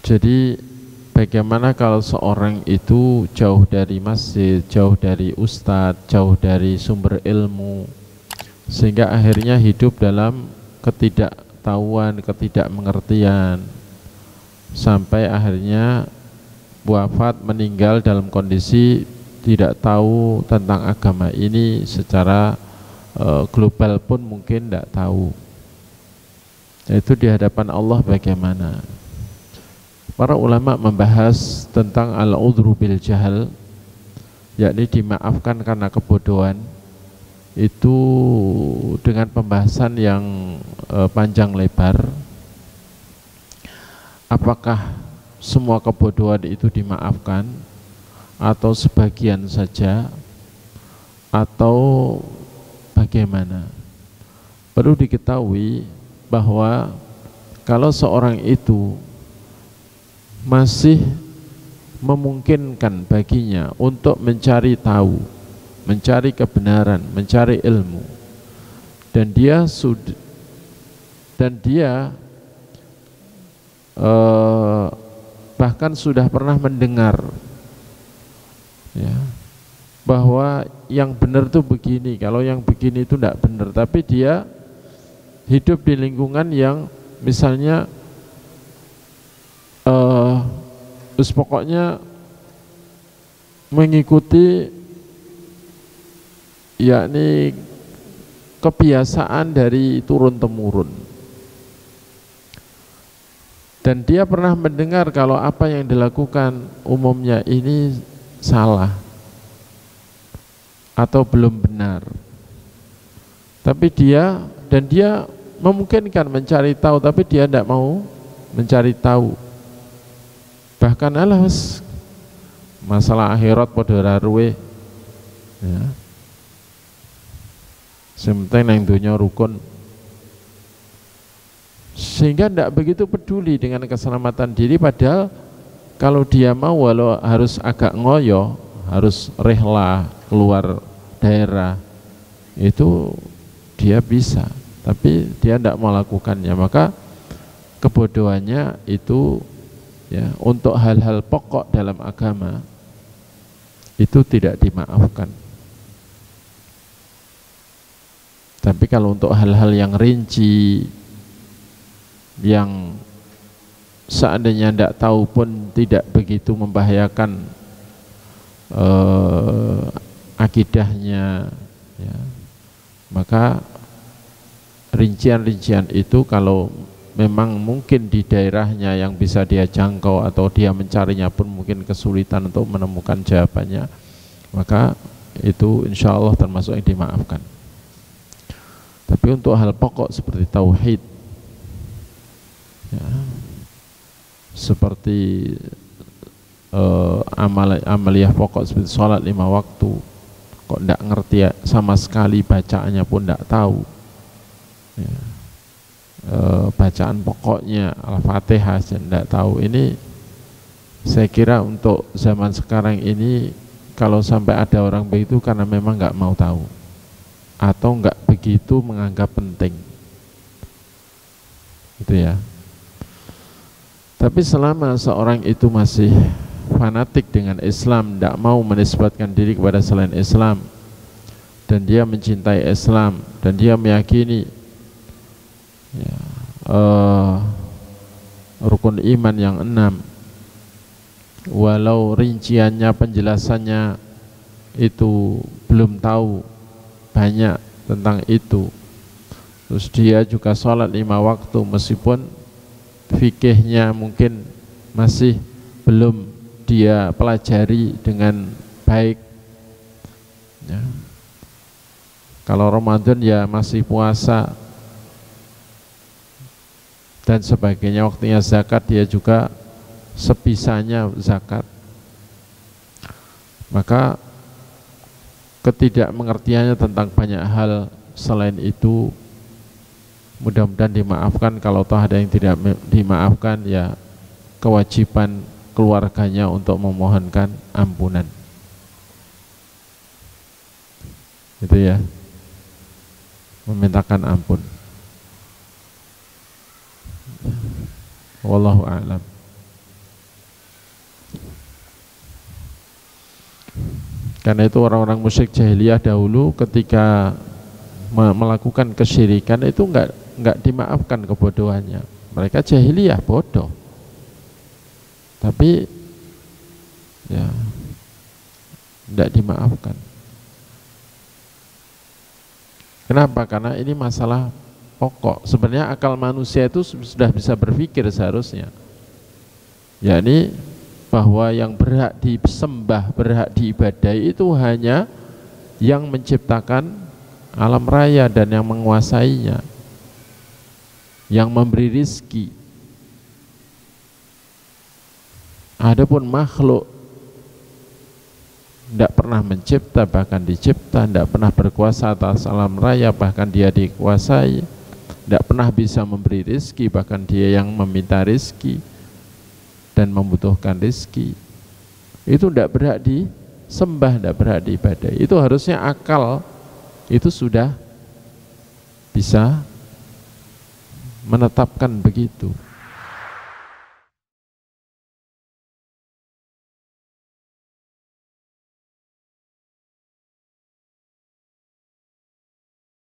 Jadi bagaimana kalau seorang itu jauh dari masjid, jauh dari ustadz, jauh dari sumber ilmu, sehingga akhirnya hidup dalam ketidaktahuan, ketidakmengertian, sampai akhirnya wafat, meninggal dalam kondisi tidak tahu tentang agama ini secara global pun mungkin tidak tahu. Itu di hadapan Allah bagaimana? Para ulama membahas tentang al-udhru bil jahal, yakni dimaafkan karena kebodohan, itu dengan pembahasan yang panjang lebar. Apakah semua kebodohan itu dimaafkan atau sebagian saja atau bagaimana? Perlu diketahui bahwa kalau seorang itu masih memungkinkan baginya untuk mencari tahu, mencari kebenaran, mencari ilmu, dan dia bahkan sudah pernah mendengar, ya, bahwa yang benar itu begini, kalau yang begini itu tidak benar, tapi dia hidup di lingkungan yang misalnya terus pokoknya mengikuti yakni kebiasaan dari turun temurun, dan dia pernah mendengar kalau apa yang dilakukan umumnya ini salah atau belum benar, tapi dia memungkinkan mencari tahu, tapi dia tidak mau mencari tahu. Bahkan alas masalah akhirat padha raruwe, ya. Sementing nang dunya rukun, sehingga tidak begitu peduli dengan keselamatan diri. Padahal kalau dia mau, walau harus agak ngoyo, harus rehlah keluar daerah, itu dia bisa, tapi dia tidak mau lakukannya. Maka kebodohannya itu, ya, untuk hal-hal pokok dalam agama itu tidak dimaafkan. Tapi kalau untuk hal-hal yang rinci, yang seandainya tidak tahu pun tidak begitu membahayakan akidahnya, ya, maka rincian-rincian itu kalau memang mungkin di daerahnya yang bisa dia jangkau atau dia mencarinya pun mungkin kesulitan untuk menemukan jawabannya, maka itu insya Allah termasuk yang dimaafkan. Tapi untuk hal pokok seperti tauhid, ya, seperti amaliyah pokok seperti sholat 5 waktu, kok tidak ngerti sama sekali, bacaannya pun tidak tahu, ya, bacaan pokoknya Al-Fatihah tidak tahu. Ini saya kira untuk zaman sekarang ini, kalau sampai ada orang begitu karena memang nggak mau tahu atau nggak begitu menganggap penting, gitu ya. Tapi selama seorang itu masih fanatik dengan Islam, tidak mau menisbatkan diri kepada selain Islam, dan dia mencintai Islam, dan dia meyakini, ya, rukun iman yang 6, walau rinciannya, penjelasannya itu belum tahu banyak tentang itu, terus dia juga sholat 5 waktu meskipun fikihnya mungkin masih belum dia pelajari dengan baik, ya. Kalau Ramadan ya masih puasa dan sebagainya, waktunya zakat dia juga sebisanya zakat. Maka ketidakmengertiannya tentang banyak hal selain itu mudah-mudahan dimaafkan. Kalau toh ada yang tidak dimaafkan, ya kewajiban keluarganya untuk memohonkan ampunan, itu ya, memintakan ampun. Wallahu a'lam. Karena itu orang-orang musyrik jahiliyah dahulu ketika melakukan kesyirikan itu enggak dimaafkan kebodohannya. Mereka jahiliyah bodoh, tapi ya enggak dimaafkan. Kenapa? Karena ini masalah pokok. Sebenarnya akal manusia itu sudah bisa berpikir seharusnya, yakni bahwa yang berhak disembah, berhak diibadahi itu hanya yang menciptakan alam raya dan yang menguasainya, yang memberi rizki. Adapun makhluk tidak pernah mencipta, bahkan dicipta, tidak pernah berkuasa atas alam raya, bahkan dia dikuasai, tidak pernah bisa memberi rizki, bahkan dia yang meminta rizki dan membutuhkan rizki, itu tidak berhak disembah, tidak berhak diibadahi. Itu harusnya akal itu sudah bisa menetapkan begitu.